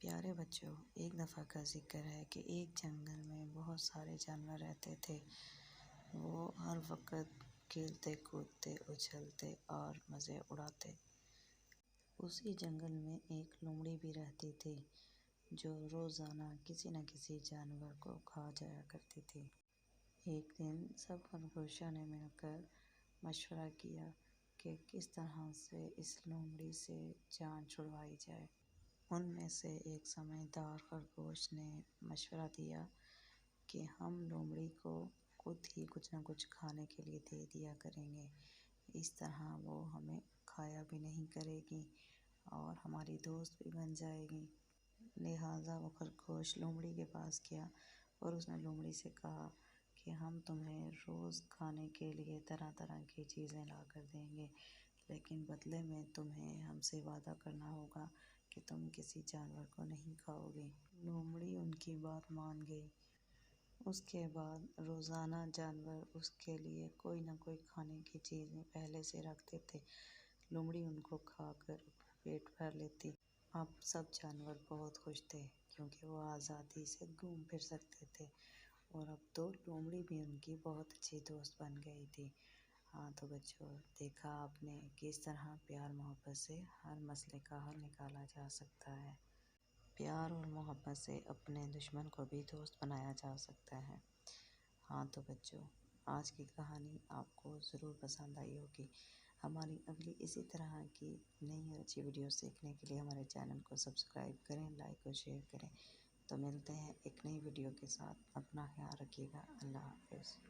پیارے بچوں، ایک دفعہ کا ذکر ہے کہ ایک جنگل میں بہت سارے جانور رہتے تھے۔ وہ ہر وقت کھیلتے کودتے اچھلتے اور مزے اڑاتے۔ اسی جنگل میں ایک لومڑی بھی رہتی تھی جو روزانہ کسی نہ کسی جانور کو کھا جایا کرتی تھی۔ ایک دن سب خرگوشوں نے مل کر مشورہ کیا کہ کس طرح سے اس لومڑی سے جان چھڑوائی جائے۔ ان میں سے ایک سمجھدار خرگوش نے مشورہ دیا کہ ہم لومڑی کو خود ہی کچھ نہ کچھ کھانے کے لیے دے دیا کریں گے۔ اس طرح وہ ہمیں کھایا بھی نہیں کرے گی اور ہماری دوست بھی بن جائے گی۔ لہٰذا وہ خرگوش لومڑی کے پاس گیا اور اس نے لومڑی سے کہا کہ ہم تمہیں روز کھانے کے لیے طرح طرح کی چیزیں لا کر دیں گے، لیکن بدلے میں تمہیں ہم سے وعدہ کرنا ہوگا کہ تم کسی جانور کو نہیں کھاؤ گے۔ لومڑی ان کی بات مان گئی۔ اس کے بعد روزانہ جانور اس کے لیے کوئی نہ کوئی کھانے کی چیزیں پہلے سے رکھتے تھے۔ لومڑی ان کو کھا کر اپنا پیٹ بھر لیتی۔ اب سب جانور بہت خوش تھے کیونکہ وہ آزادی سے گھوم پھر سکتے تھے اور اب تو لومڑی بھی ان کی بہت اچھی دوست بن گئی تھی۔ ہاں تو بچوں، دیکھا آپ نے کس طرح پیار محبت سے ہر مسئلے کا حل نکالا جا سکتا ہے۔ پیار اور محبت سے اپنے دشمن کو بھی دوست بنایا جا سکتا ہے۔ ہاں تو بچوں، آج کی کہانی آپ کو ضرور پسند آئی ہوگی۔ ہماری اگلی اسی طرح کی نئی اور اچھی ویڈیوز دیکھنے کے لیے ہمارے چینل کو سبسکرائب کریں، لائک اور شیئر کریں۔ تو ملتے ہیں ایک نئی ویڈیو کے ساتھ۔ اپنا خیال رکھیے گا۔ اللہ حافظ۔